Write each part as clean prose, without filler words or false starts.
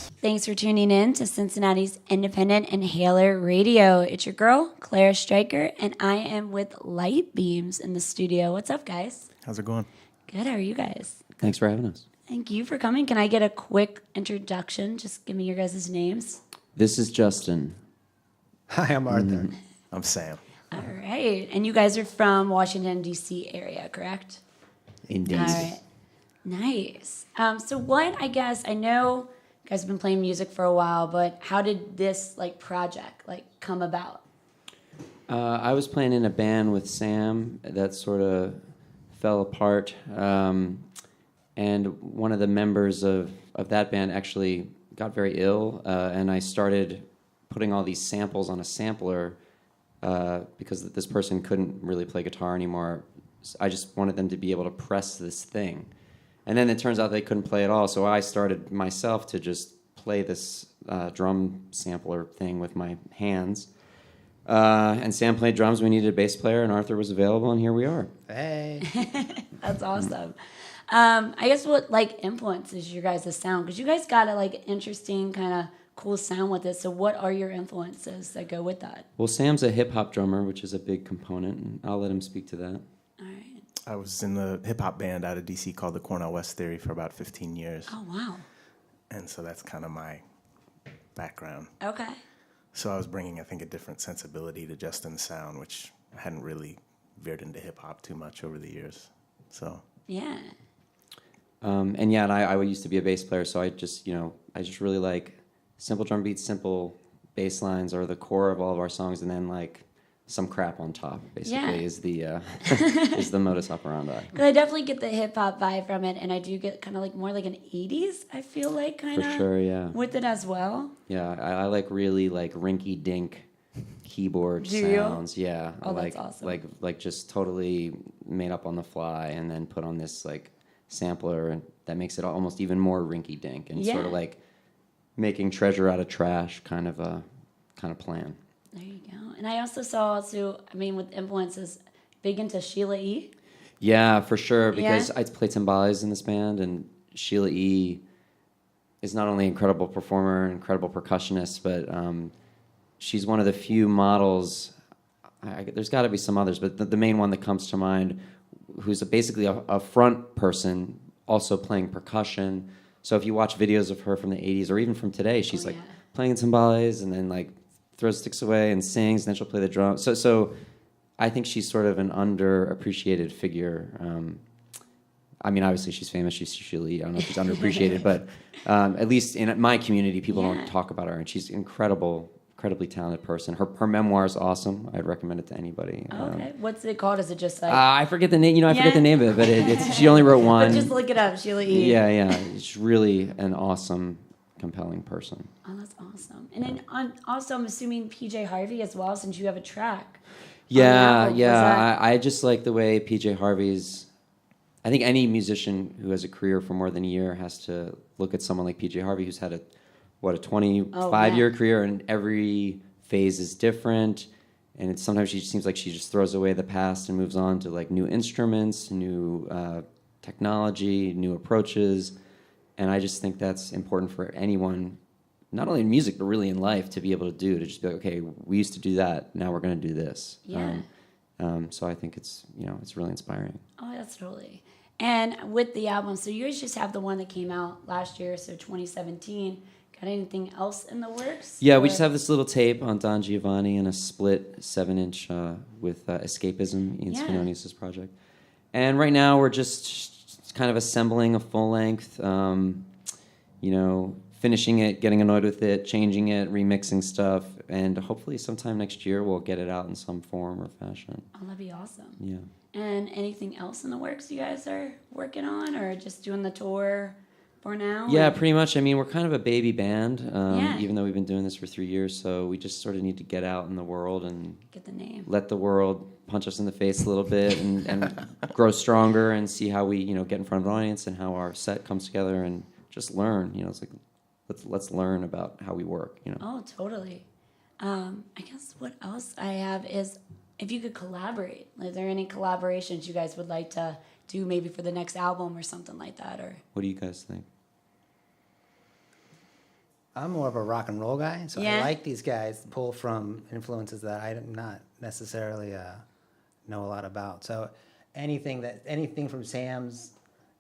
Thanks for tuning in to Cincinnati's independent Inhailer Radio. It's your girl, Clara Stryker, and I am with Light Beams in the studio. What's up, guys? How's it going? Good. How are you guys? Thanks for having us. Thank you for coming. Can I get a quick introduction? Just give me your guys' names. This is Justin. Hi, I'm Arthur. I'm Sam. All right. And you guys are from Washington, D.C. area, correct? Indeed. All right. Nice. So what, I guess, I know you guys have been playing music for a while, but how did this project come about? I was playing in a band with Sam that sort of fell apart. And one of the members of that band actually got very ill, and I started putting all these samples on a sampler because this person couldn't really play guitar anymore. I just wanted them to be able to press this thing. And then it turns out they couldn't play at all, so I started myself to just play this drum sampler thing with my hands. And Sam played drums, we needed a bass player, and Arthur was available, and here we are. Hey. That's awesome. I guess what influences your guys' sound? Because you guys got a interesting kind of cool sound with it. So what are your influences that go with that? Well, Sam's a hip-hop drummer, which is a big component, and I'll let him speak to that. All right. I was in the hip-hop band out of D.C. called the Cornell West Theory for about 15 years. Oh, wow. And so that's kind of my background. Okay. So I was bringing, I think, a different sensibility to Justin's sound, which I hadn't really veered into hip-hop too much over the years. So Yeah. And I used to be a bass player, so I just really like simple drum beats, simple bass lines are the core of all of our songs, and then some crap on top, basically, is the is the modus operandi. Because I definitely get the hip hop vibe from it, and I do get kind of more like an 80s, I feel like, kind of. For sure, yeah. With it as well. Yeah, I like really rinky dink keyboard Do you? sounds. Yeah. Oh, that's awesome. Like just totally made up on the fly and then put on this sampler, and that makes it almost even more rinky dink and sort of like making treasure out of trash kind of plan. There you go. And I also saw, with influences, big into Sheila E. Yeah, for sure, because I play timbales in this band, and Sheila E. is not only an incredible performer, incredible percussionist, but she's one of the few models, there's got to be some others, but the main one that comes to mind, who's basically a front person, also playing percussion. So if you watch videos of her from the 80s, or even from today, she's playing timbales, and then throws sticks away and sings, and then she'll play the drums. So I think she's sort of an underappreciated figure. Obviously she's famous, she's Sheila E. I don't know if she's underappreciated, but at least in my community, people don't talk about her, and she's incredibly talented person. Her memoir is awesome. I'd recommend it to anybody. Okay. What's it called? Is it just I forget the name. I forget the name of it, but it's she only wrote one. But just look it up, Sheila E. Yeah. She's really an awesome, compelling person. Oh, that's awesome. And then also, I'm assuming PJ Harvey as well, since you have a track. Yeah. I just like the way PJ Harvey's. I think any musician who has a career for more than a year has to look at someone like PJ Harvey, who's had a 25-year career, and every phase is different. And sometimes she seems like she just throws away the past and moves on to new instruments, new technology, new approaches. And I just think that's important for anyone, not only in music, but really in life, to be able to do, to just be like, okay, we used to do that, now we're going to do this. Yeah. So I think it's really inspiring. Oh, that's totally. And with the album, so you guys just have the one that came out last year, so 2017. Got anything else in the works? Yeah, we just have this little tape on Don Giovanni and a split 7-inch with Escapism, Ian Spinonius' project. And right now we're just kind of assembling a full length, finishing it, getting annoyed with it, changing it, remixing stuff, and hopefully sometime next year we'll get it out in some form or fashion. Oh, that'd be awesome. Yeah. And anything else in the works you guys are working on, or just doing the tour for now? Yeah, pretty much. We're kind of a baby band, Yeah. even though we've been doing this for 3 years, so we just sort of need to get out in the world and Get the name. let the world punch us in the face a little bit and grow stronger and see how we, get in front of an audience and how our set comes together and just learn. It's like, let's learn about how we work. Oh, totally. I guess what else I have is if you could collaborate. Is there any collaborations you guys would like to do maybe for the next album or something like that? Or What do you guys think? I'm more of a rock and roll guy, so Yeah. I like these guys pull from influences that I'm not necessarily know a lot about. So anything from Sam's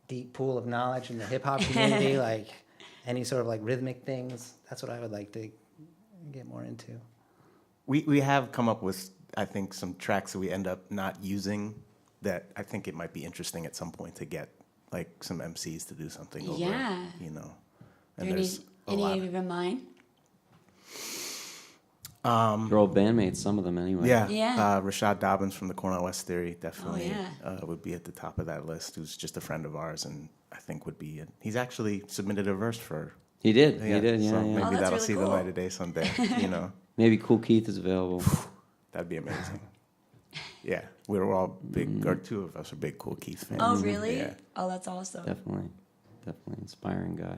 deep pool of knowledge in the hip hop community, like any sort of like rhythmic things, that's what I would like to get more into. We have come up with, I think, some tracks that we end up not using that I think it might be interesting at some point to get like some MCs to do something over, Yeah. you know. Are And any, there's a any lot. of you in mind? Your old bandmates, some of them anyway. Yeah. Yeah. Rashad Dobbins from the Cornell West Theory definitely yeah. would be at the top of that list, who's just a friend of ours and I think would be, he's actually submitted a verse for, He did, yeah, so yeah. maybe Oh, that's that'll really see the cool. light of day someday, you know. Maybe Cool Keith is available. That'd be amazing. Yeah, we're all big, or two of us are big Cool Keith fans. Oh, really? Yeah. Oh, that's awesome. Definitely inspiring guy.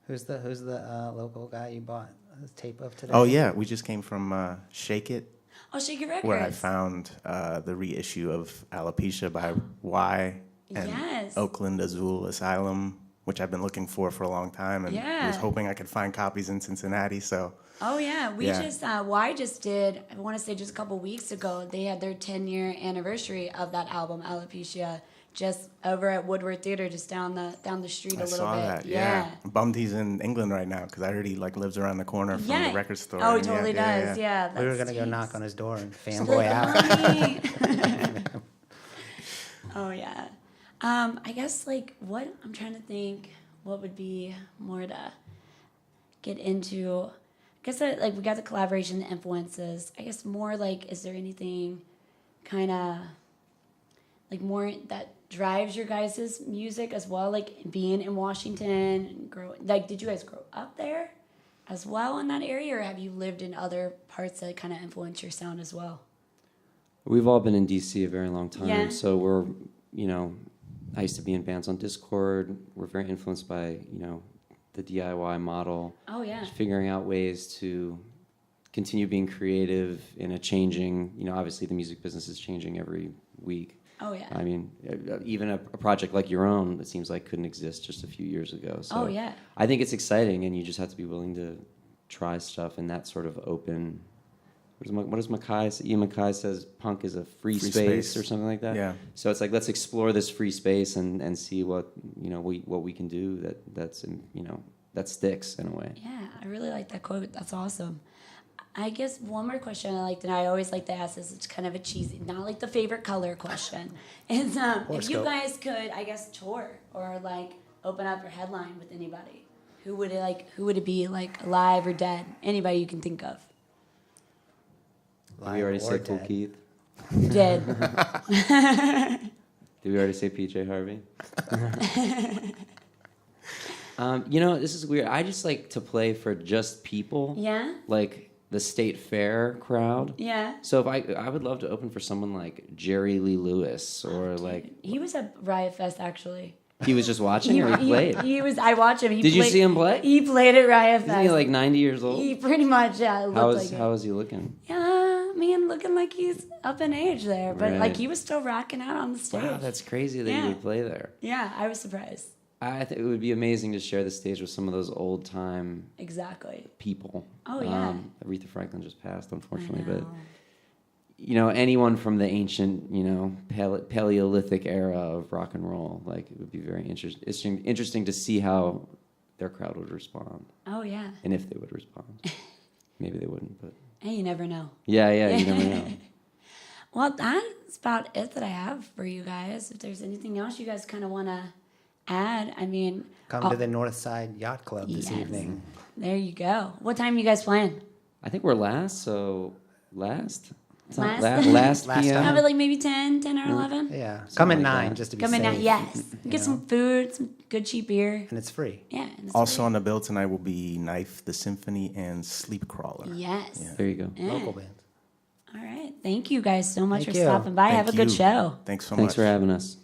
Who's the local guy you bought a tape of today? Oh yeah, we just came from Shake It, Oh, Shake It Records. where I found the reissue of Alopecia by Y and Yes. Oakland Azul Asylum, which I've been looking for a long time, and Yeah. was hoping I could find copies in Cincinnati. So Oh yeah, we Yeah. just Y just did. I want to say just a couple weeks ago, they had their 10-year anniversary of that album, Alopecia, just over at Woodward Theater, just down the street I a little saw bit. that. Yeah, I'm bummed he's in England right now because I heard he like lives around the corner from Yeah. the record store. Oh, he and totally does. Yeah. We were that gonna go stinks. knock on his door and Like, fanboy out. "Mommy." Oh yeah. I guess like what I'm trying to think. What would be more to get into? I guess that, like we got the collaboration, the influences. I guess more like, is there anything kind of like more that drives your guys' music as well? Like being in Washington and did you guys grow up there as well in that area, or have you lived in other parts that kind of influence your sound as well? We've all been in DC a very long time, Yeah. so we're, I used to be in bands on Discord. We're very influenced by, the DIY model. Oh yeah. Just figuring out ways to continue being creative in a changing, obviously the music business is changing every week. Oh yeah. I mean, even a project like your own, it seems like couldn't exist just a few years ago. So Oh, yeah. I think it's exciting, and you just have to be willing to try stuff in that sort of open. What does Mackay say? Ian Mackay says punk is a free space or something like that. Yeah. So it's like, let's explore this free space and see what we can do that's that sticks in a way. Yeah, I really like that quote. That's awesome. I guess one more question I always like to ask this. It's kind of a cheesy, not like the favorite color question. Is if you guys could, I guess, tour or like open up your headline with anybody, who would it be, like alive or dead? Anybody you can think of. Did we already Live say or Cool dead. Keith? Dead. Did we already say PJ Harvey? This is weird. I just like to play for just people. Yeah. Like the State Fair crowd. Yeah. So if I would love to open for someone like Jerry Lee Lewis or like He was at Riot Fest actually. he was just watching or he played. He was. I watched him. Did you see him play? He played at Riot Fest. Isn't he like 90 years old? He pretty much, yeah. It looked like it. How is he looking? Yeah, man, looking like he's up in age there, but Right. like he was still rocking out on the stage. Wow, that's crazy that Yeah. he would play there. Yeah, I was surprised. I think it would be amazing to share the stage with some of those old time Exactly. people. Oh, yeah. Aretha Franklin just passed, I unfortunately, know. but anyone from the ancient, Paleolithic era of rock and roll, like it would be very interesting to see how their crowd would respond, Oh yeah. and if they would respond. Maybe they wouldn't, but Hey, you never know. yeah, you never know. Well, that's about it that I have for you guys. If there's anything else you guys kind of want to add, I mean, Come to the North Side Yacht Club this Yes. evening. there you go. What time you guys playing? I think we're last, so last. It's not Last? last Last PM. time. Probably like maybe 10 or 11. Yeah. Come at like 9 that. just to be Come in safe. now, yes. you Get know. some food, some good cheap beer. And it's free. Yeah. and it's Also free. on the bill tonight will be Knife, The Symphony, and Sleep Crawler. Yes. There you go. Yeah. Local bands. All right. Thank you guys so much Thank for you. stopping by. Thank Have a good you. show. Thanks so Thanks much. for having us.